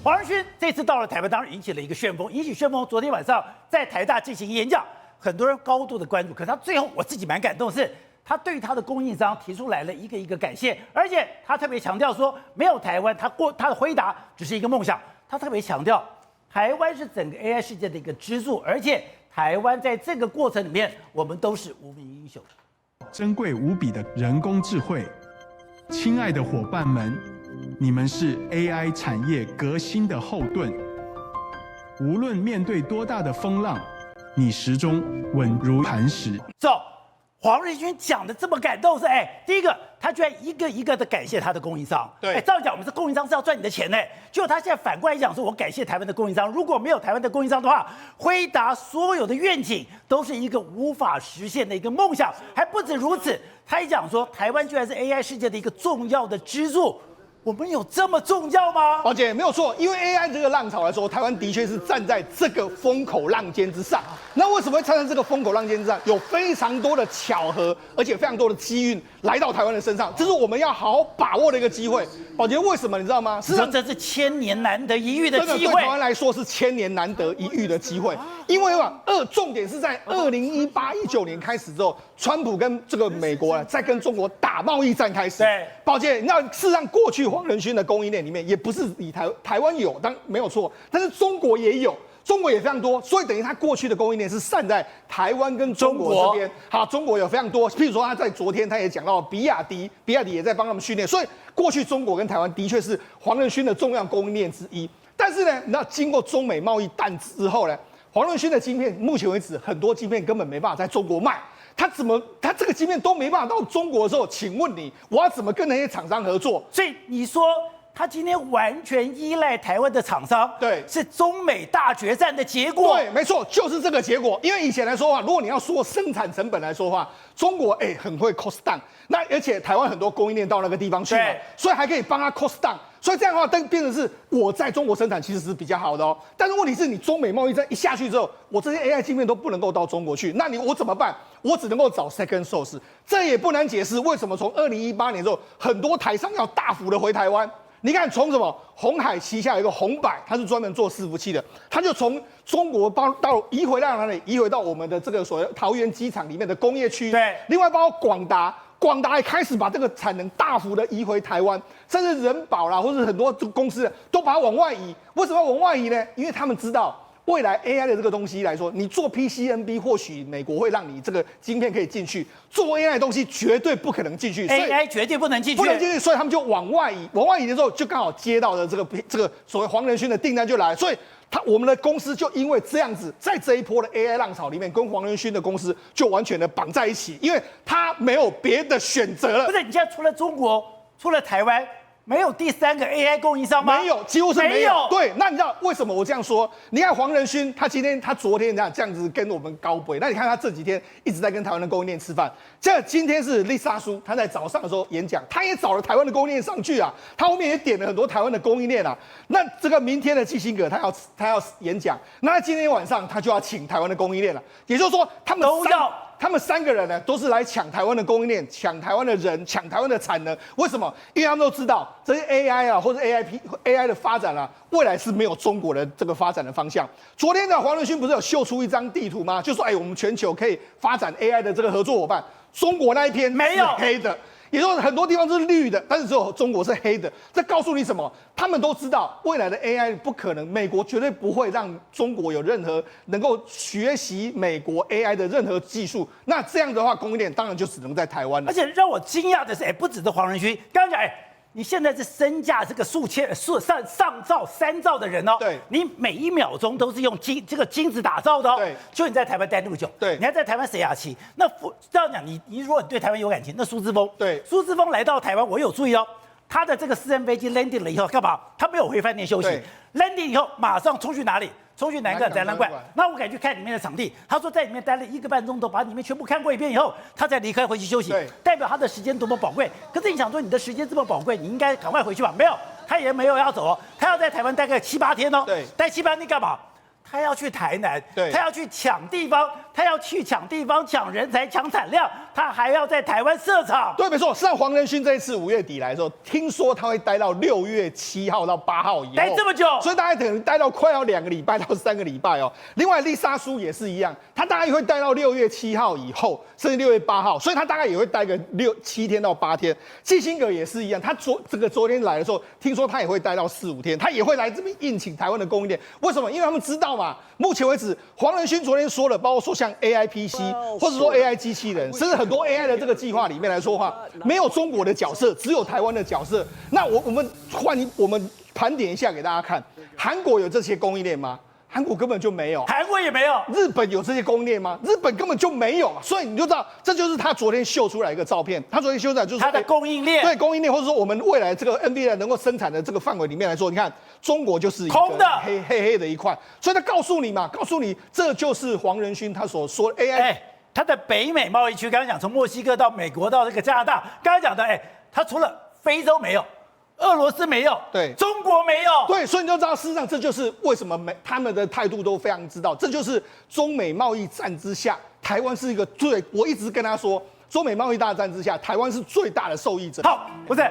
黄仁勋这次到了台湾，当然引起了一个旋风，引起旋风。昨天晚上在台大进行演讲，很多人高度的关注。可是他最后我自己蛮感动的是，他对他的供应商提出来了一个一个感谢，而且他特别强调说，没有台湾，他的回答只是一个梦想。他特别强调，台湾是整个 AI 世界的一个支柱，而且台湾在这个过程里面，我们都是无名英雄。珍贵无比的人工智慧，亲爱的伙伴们。你们是 AI 产业革新的后盾，无论面对多大的风浪，你始终稳如磐石。黄仁勋讲的这么感动是，第一个他居然一个一个的感谢他的供应商，对，照理讲我们是供应商是要赚你的钱呢，结果他现在反过来讲说，我感谢台湾的供应商，如果没有台湾的供应商的话，辉达所有的愿景都是一个无法实现的一个梦想，还不止如此，他还讲说台湾居然是 AI 世界的一个重要的支柱。我们有这么重要吗？宝姐没有错，因为 AI 这个浪潮来说，台湾的确是站在这个风口浪尖之上。那为什么会站在这个风口浪尖之上？有非常多的巧合，而且非常多的机运来到台湾的身上，这是我们要好好把握的一个机会。宝姐，为什么你知道吗？是这是千年难得一遇的机会，真的对台湾来说是千年难得一遇的机会。因为重点是在2018、19年开始之后，川普跟这个美国在跟中国打贸易战开始。对，宝姐，那事实上过去黄仁勋的供应链里面，也不是以台湾有，当没有错，但是中国也有。中国也非常多，所以等于他过去的供应链是散在台湾跟中国这边。好，中国有非常多，譬如说他在昨天他也讲到比亚迪也在帮他们训练，所以过去中国跟台湾的确是黄仁勋的重要供应链之一。但是呢，那经过中美贸易战之后呢，黄仁勋的晶片目前为止很多晶片根本没办法在中国卖。他这个晶片都没办法到中国的时候，请问你我要怎么跟那些厂商合作？所以你说。他今天完全依赖台湾的厂商，对，是中美大决战的结果。对，没错，就是这个结果。因为以前来说的话，如果你要说生产成本来说的话，中国很会 cost down， 那而且台湾很多供应链到那个地方去嘛，所以还可以帮他 cost down。所以这样的话，变成是我在中国生产其实是比较好的哦。但是问题是你中美贸易战一下去之后，我这些 AI 晶片都不能够到中国去，那我怎么办？我只能够找 second source， 这也不难解释为什么从2018年之后，很多台商要大幅的回台湾。你看，从什么鸿海旗下有一个鸿百，它是专门做伺服器的，它就从中国移回到哪里？移回到我们的这个所谓桃园机场里面的工业区。对，另外包括广达也开始把这个产能大幅的移回台湾，甚至人保啦，或者很多公司都把它往外移。为什么要往外移呢？因为他们知道。未来 AI 的这个东西来说，你做 PCNB 或许美国会让你这个晶片可以进去，做 AI 的东西绝对不可能进去 ，AI 绝对不能进去，不能进去，所以他们就往外移。往外移的时候，就刚好接到了这个所谓黄仁勋的订单就来，所以我们的公司就因为这样子，在这一波的 AI 浪潮里面，跟黄仁勋的公司就完全的绑在一起，因为他没有别的选择了。不是，你现在除了中国，除了台湾。没有第三个 AI 供应商吗？没有，几乎是没有。对，那你知道为什么我这样说？你看黄仁勋，他昨天这样子跟我们高飞，那你看他这几天一直在跟台湾的供应链吃饭。今天是丽莎叔，他在早上的时候演讲，他也找了台湾的供应链上去啊，他后面也点了很多台湾的供应链啊。那这个明天的基辛格他要演讲，那今天晚上他就要请台湾的供应链了，也就是说他们3个人呢，都是来抢台湾的供应链，抢台湾的人，抢台湾的产能。为什么？因为他们都知道这些 AI 啊，或者 AI 的发展啊，未来是没有中国的这个发展的方向。昨天的黄仁勋不是有秀出一张地图吗？就说我们全球可以发展 AI 的这个合作伙伴，中国那一篇没有黑的。也就是很多地方是绿的，但是只有中国是黑的。这告诉你什么？他们都知道未来的 AI 不可能，美国绝对不会让中国有任何能够学习美国 AI 的任何技术。那这样的话，供应链当然就只能在台湾了。而且让我惊讶的是，不只是黄仁勋，刚刚讲，你现在是身价这个上兆、3兆的人哦，对，你每1秒钟都是用金子打造的哦，对，就你在台湾待那么久，对，你还在台湾谁雅琪？那这样讲，你如果对台湾有感情，那苏之峰，对，苏之峰来到台湾，我有注意哦，他的这个私人飞机 landing 了以后干嘛？他没有回饭店休息 ，landing 以后马上冲去哪里？冲去南港展览馆，那我敢去看里面的场地。他说在里面待了1个半钟头，把里面全部看过一遍以后，他才离开回去休息。代表他的时间多么宝贵。可是你想说你的时间这么宝贵，你应该赶快回去吧？没有，他也没有要走哦，他要在台湾待个7、8天哦。对，待7、8天干嘛？他要去台南，对，他要去抢地方，他要去抢地方、抢人才、抢产量，他还要在台湾设厂。对，没错。实际上，黄仁勋这一次5月底来的时候，听说他会待到6月7号到8号以后，待这么久，所以大概可能待到快要2个礼拜到3个礼拜哦。另外，丽莎苏也是一样，他大概也会待到6月7号以后，甚至6月8号，所以他大概也会待个7天到8天。基辛格也是一样，他昨天来的时候，听说他也会待到4、5天，他也会来这边宴请台湾的供应链。为什么？因为他们知道嘛，目前为止，黄仁勋昨天说了，包括说像 AI PC， 或者说 AI 机器人，甚至很多 AI 的这个计划里面来说的话，没有中国的角色，只有台湾的角色。那我们盘点一下给大家看，韩国有这些供应链吗？韩国根本就没有，韩国也没有。日本有这些供应链吗？日本根本就没有，所以你就知道，这就是他昨天秀出来一个照片。他昨天秀出来就是他的供应链，对供应链，或者说我们未来这个 NVIDIA 能够生产的这个范围里面来说，你看中国就是一个空的黑的一块，所以他告诉你嘛，这就是黄仁勋他所说的 AI。他的北美贸易区，刚刚讲从墨西哥到美国到这个加拿大，刚刚讲的，他除了非洲没有。俄罗斯没有，对，中国没有，对，所以你就知道，事实上这就是为什么他们的态度都非常知道，这就是中美贸易战之下，台湾是一个我一直跟他说，中美贸易大战之下，台湾是最大的受益者。好，不是，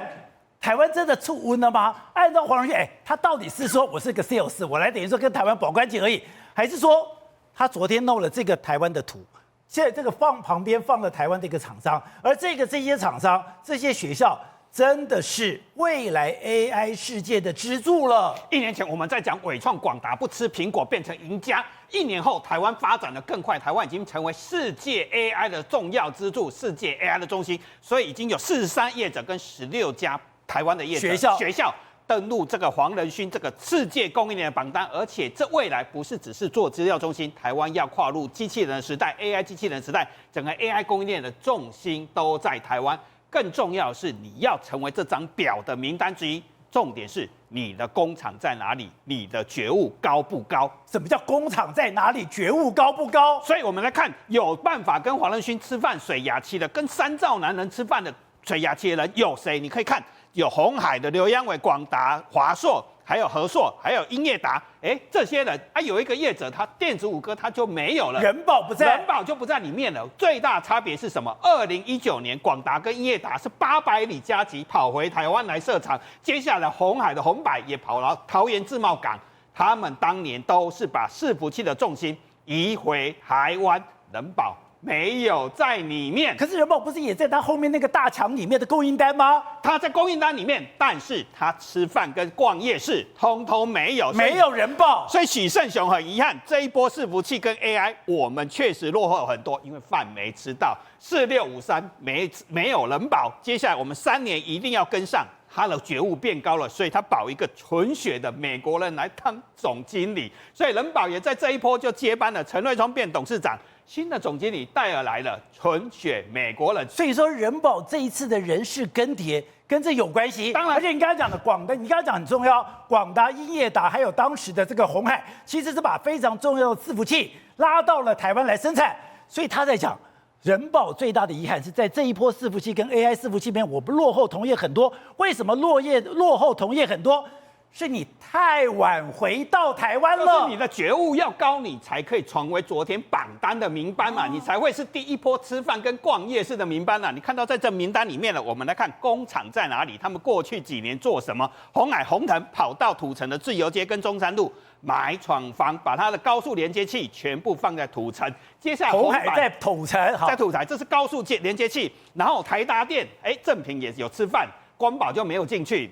台湾真的触温了吗？按照黄仁勋，他到底是说我是个 sales， 我来等于说跟台湾保关系而已，还是说他昨天弄了这个台湾的图？现在这个旁边放了台湾的一个厂商，而这些厂商、这些学校。真的是未来 AI 世界的支柱了。1年前我们在讲伟创、广达不吃苹果变成赢家，1年后台湾发展的更快，台湾已经成为世界 AI 的重要支柱，世界 AI 的中心，所以已经有43业者跟16家台湾的业者学校登陆这个黄仁勋这个世界供应链的榜单，而且这未来不是只是做资料中心，台湾要跨入机器人的时代 ，AI 机器人时代，整个 AI 供应链的重心都在台湾。更重要的是，你要成为这张表的名单之一。重点是你的工厂在哪里，你的觉悟高不高？什么叫工厂在哪里，觉悟高不高？所以我们来看，有办法跟黄仁勋吃饭水牙期的，跟三兆男人吃饭的水牙期的人有谁？你可以看，有鸿海的刘央伟、广达、华硕。还有和硕，还有英业达，这些人有一个业者，他电子五哥他就没有了，人保不在，人保就不在里面了。最大差别是什么？2019年广达跟英业达是800里加急跑回台湾来设厂，接下来鸿海的鸿百也跑到桃园自贸港，他们当年都是把伺服器的重心移回台湾，人保没有在里面。可是人保不是也在他后面那个大墙里面的供应单吗？他在供应单里面，但是他吃饭跟逛夜市通通没有，没有人保。所以许胜雄很遗憾，这一波伺服器跟 AI 我们确实落后很多，因为饭没吃到，4653没有人保。接下来我们3年一定要跟上。他的觉悟变高了，所以他保一个纯血的美国人来当总经理，所以人保也在这一波就接班了，陈瑞聪变董事长，新的总经理戴尔来了，纯血美国人。所以说人保这一次的人事更迭跟这有关系。当然，而且你刚才讲的广达，你刚才讲很重要，广达、英业达还有当时的这个鸿海，其实是把非常重要的伺服器拉到了台湾来生产，所以他在讲。人保最大的遗憾是在这一波伺服器跟 AI 伺服器边，我们落后同业很多。为什么落后同业很多？是你太晚回到台湾了。就是你的觉悟要高，你才可以成为昨天榜单的名单嘛，你才会是第一波吃饭跟逛夜市的名单啊。你看到在这名单里面了，我们来看工厂在哪里，他们过去几年做什么？鸿海、鸿腾跑到土城的自由街跟中山路买厂房，把它的高速连接器全部放在土城。接下来鸿海在土城，在土城，这是高速连接器。然后台达电，正品也有吃饭，光宝就没有进去，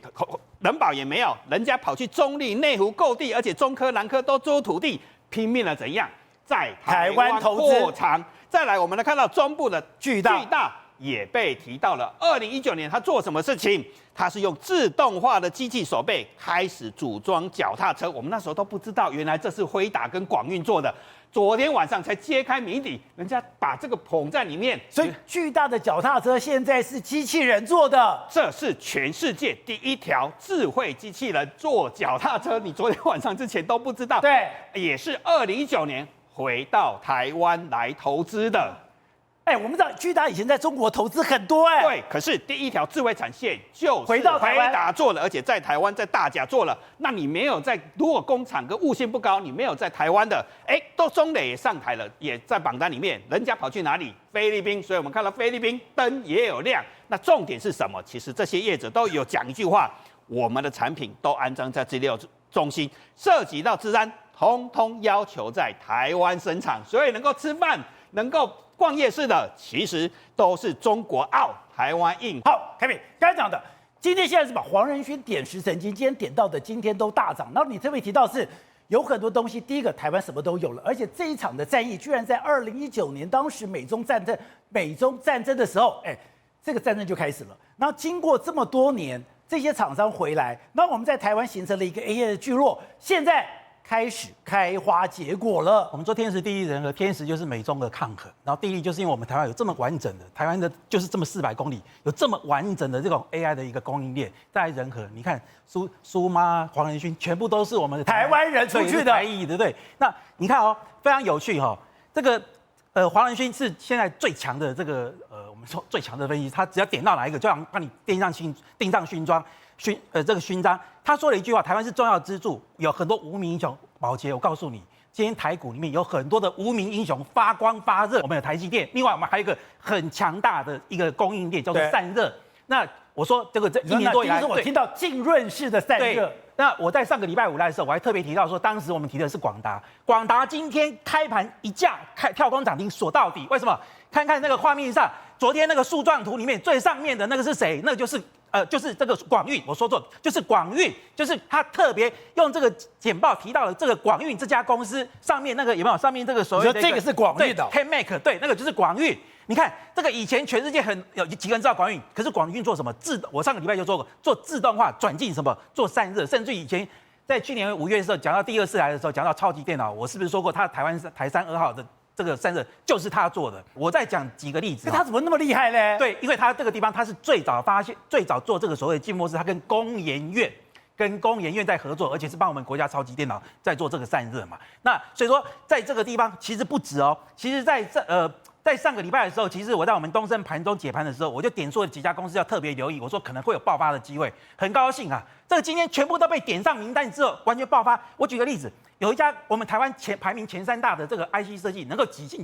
人保也没有，人家跑去中立、内湖购地，而且中科、南科都租土地，拼命了怎样？在台湾投资扩厂。再来，我们来看到中部的巨大也被提到了。2019年他做什么事情？他是用自动化的机器手背开始组装脚踏车，我们那时候都不知道，原来这是辉达跟广运做的。昨天晚上才揭开谜底，人家把这个捧在里面，所以巨大的脚踏车现在是机器人做的，这是全世界第一条智慧机器人做脚踏车，你昨天晚上之前都不知道，对，也是2019年回到台湾来投资的。哎，我们知道巨大以前在中国投资很多哎，对，可是第一条智慧产线就是回到台湾达做了，而且在台湾在大甲做了。那你没有在，如果工厂跟物性不高，你没有在台湾的，都中磊也上台了，也在榜单里面，人家跑去哪里？菲律宾。所以我们看到菲律宾灯也有亮。那重点是什么？其实这些业者都有讲一句话：我们的产品都安装在资料中心，涉及到治安，通通要求在台湾生产，所以能够吃饭，能够逛夜市的，其实都是中国澳，台湾硬。好，凯美刚才讲的，今天现在是把黄仁勋点石成金，今天点到的今天都大涨。然后你特别提到是有很多东西，第一个台湾什么都有了，而且这一场的战役居然在2019年，当时美中战争的时候，这个战争就开始了。然后经过这么多年，这些厂商回来，那我们在台湾形成了一个 AI 的聚落，现在开始开花结果了。我们说天时地利人和，天时就是美中的抗衡，然后地利就是因为我们台湾有这么完整的，台湾的就是这么400公里，有这么完整的这种 AI 的一个供应链。再来人和，你看苏妈、黄仁勋，全部都是我们的台湾人出去的，台裔的，对。那你看哦，非常有趣哈，这个黄仁勋是现在最强的这个我们说最强的分析，他只要点到哪一个，就让你钉上勋章。他说了一句话：台湾是重要支柱，有很多无名英雄。宝洁，我告诉你，今天台股里面有很多的无名英雄发光发热。我们有台积电，另外我们还有一个很强大的一个供应链，叫做散热。那我说这1年多以来，我听到浸润式的散热。那我在上个礼拜五来的时候，我还特别提到说，当时我们提的是广达，广达今天开盘一价跳空涨停锁到底，为什么？看看那个画面上，昨天那个树状图里面最上面的那个是谁？那个就是这个广运，我说错，就是广运，就是他特别用这个简报提到了这个广运这家公司上面那个有没有？上面这个所谓的这个是广运的 ，K-Make， 对，那个就是广运。你看这个以前全世界有几个人知道广运，可是广运做什么？我上个礼拜就做过，做自动化转进什么？做散热，甚至以前在去年5月的时候讲到第2次来的时候，讲到超级电脑，我是不是说过他台山2号的这个散热就是他做的？我再讲几个例子。他怎么那么厉害呢？对，因为他这个地方他是最早做这个所谓的浸没式，他跟工研院在合作，而且是帮我们国家超级电脑在做这个散热嘛。那所以说在这个地方其实不止哦，其实在上个礼拜的时候，其实我在我们东升盘中解盘的时候，我就点出了几家公司要特别留意，我说可能会有爆发的机会，很高兴啊，这个今天全部都被点上名单之后，完全爆发。我举个例子，有一家我们台湾排名前3大的这个 IC 设计，能够挤进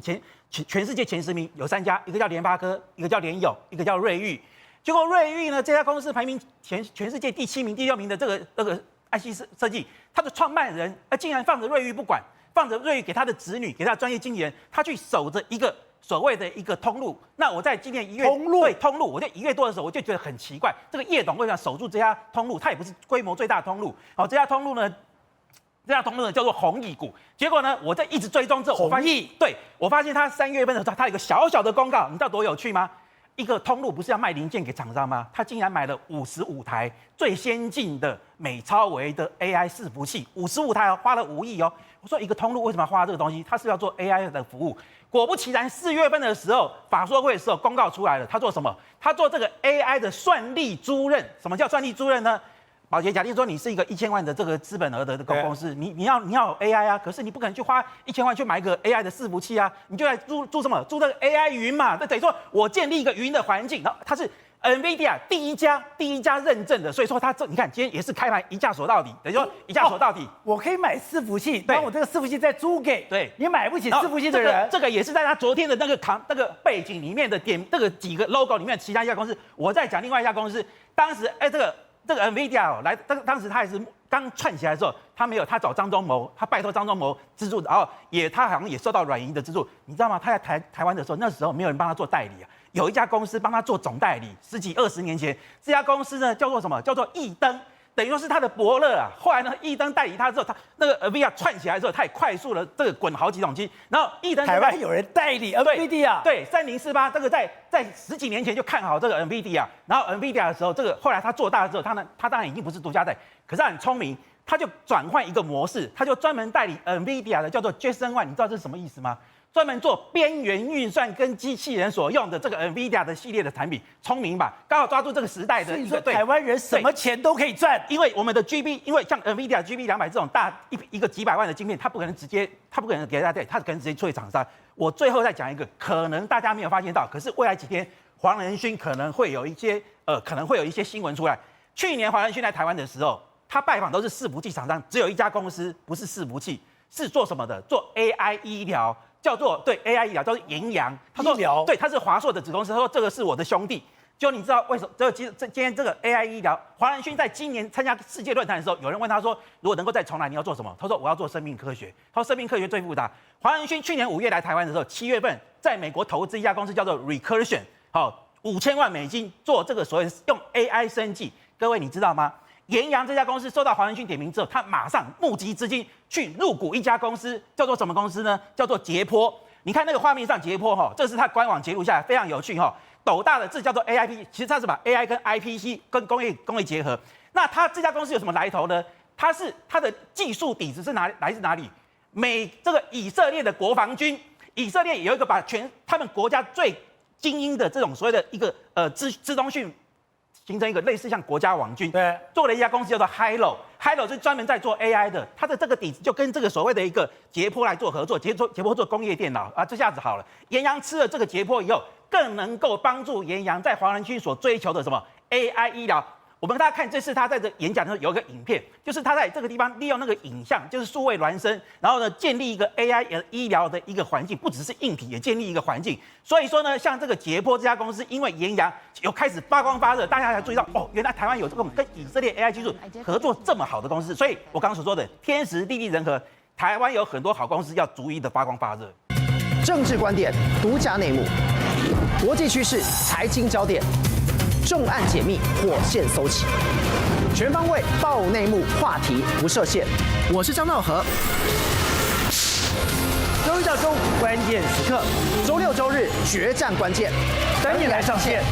全世界前10名，有3家，一个叫联发科，一个叫联咏，一个叫瑞昱。结果瑞昱呢，这家公司排名全世界第7名、第6名的这个 IC 设计，它的创办人竟然放着瑞昱不管，放着瑞昱给他的子女，给他的专业经纪人，他去守着一个所谓的一个通路。那我在今年1月通路，我就1月多的时候，我就觉得很奇怪，这个叶董为什么守住这家通路？它也不是规模最大的通路。好，这家通路呢叫做弘毅股。结果呢，我在一直追踪之后，我发现他3月份的时候，他有一个小小的公告，你知道多有趣吗？一个通路不是要卖零件给厂商吗？他竟然买了55台最先进的美超微的 AI 伺服器，55台哦，花了5亿哦。我说一个通路为什么要花这个东西？他是要做 AI 的服务。果不其然，4月份的时候，法说会的时候公告出来了，他做什么？他做这个 AI 的算力租赁。什么叫算力租赁呢？宝洁，假定说你是一个1000万的这个资本额的这个公司，你要有 AI 啊，可是你不可能去花1000万去买一个 AI 的伺服器啊，你就来租什么？租这个 AI 云嘛。这等于说我建立一个云的环境，然后它是 NVIDIA 第一家认证的，所以说它你看今天也是开盘一价锁到底，等于说一价锁到底。我可以买伺服器，然后我这个伺服器再租给你买不起伺服器的人。这个也是在他昨天的那个背景里面的这个几个 logo 里面其他一家公司。我在讲另外一家公司，当时这个 NVIDIA 来，当时他也是刚串起来的时候，他找张忠谋，他拜托张忠谋资助，然后他好像也受到软银的资助，你知道吗？他在台湾的时候，那时候没有人帮他做代理啊，有一家公司帮他做总代理，10几20年前，这家公司呢叫做什么？叫做易登。等于说是他的伯乐啊。后来呢，易登代理他之后，他那个 NVIDIA 串起来之后，他也快速的这个滚好几桶金。然后易登台湾有人代理 NVIDIA，对3048这个在10几年前就看好这个 NVIDIA， 然后 NVIDIA 的时候，这个后来他做大了之后，他当然已经不是独家代理，可是他很聪明，他就转换一个模式，他就专门代理 NVIDIA 的叫做 Jetson One， 你知道这是什么意思吗？专门做边缘运算跟机器人所用的这个 NVIDIA 的系列的产品，聪明吧？刚好抓住这个时代的所以说一个对。台湾人什么钱都可以赚，因为我们的 GB， 因为像 NVIDIA GB200这种大一个几百万的晶片，它不可能给大家对，它可能直接出给厂商。我最后再讲一个，可能大家没有发现到，可是未来几天黄仁勋可能会有一些新闻出来。去年黄仁勋来台湾的时候，他拜访都是伺服器厂商，只有一家公司不是伺服器，是做什么的？做 AI 医疗。叫做AI 医疗，叫做延阳。他说，对，他是华硕的子公司。他说这个是我的兄弟。就你知道为什么？今天这个 AI 医疗，黄仁勋在今年参加世界论坛的时候，有人问他说，如果能够再重来，你要做什么？他说我要做生命科学。他说生命科学最复杂。黄仁勋去年5月来台湾的时候，7月份在美国投资一家公司叫做 Recursion， 5000万美金做这个所谓用 AI 生技。各位你知道吗？延阳这家公司受到黄仁勋点名之后，他马上募集资金去入股一家公司，叫做什么公司呢？叫做捷波。你看那个画面上捷波这是他官网截录下来，非常有趣斗大的字叫做 AIP， 其实它是把 AI 跟 IPC 跟工业结合。那他这家公司有什么来头呢？它的技术底子是来自哪里？这个以色列的国防军，以色列有一个把他们国家最精英的这种所谓的一个资通讯。形成一个类似像国家网军，对，做了一家公司叫做 Hilo 是专门在做 AI 的，它的这个底子就跟这个所谓的一个捷波来做合作，捷波做工业电脑啊，这下子好了，延阳吃了这个捷波以后，更能够帮助延阳在黄仁勋所追求的什么 AI 医疗。我们大家看这次他在这演讲的时候有一个影片，就是他在这个地方利用那个影像，就是数位孪生，然后呢建立一个 AI 医疗的一个环境，不只是硬体，也建立一个环境。所以说呢，像这个捷波这家公司，因为延阳有开始发光发热，大家才注意到原来台湾有这种跟以色列 AI 技术合作这么好的公司。所以我刚刚所说的天时地利人和，台湾有很多好公司要逐一的发光发热。政治观点、独家内幕、国际趋势、财经焦点。重案解密，火线搜起，全方位爆内幕，话题不设限。我是张兆和。周一到周五关键时刻，周六周日决战关键，等你来上线。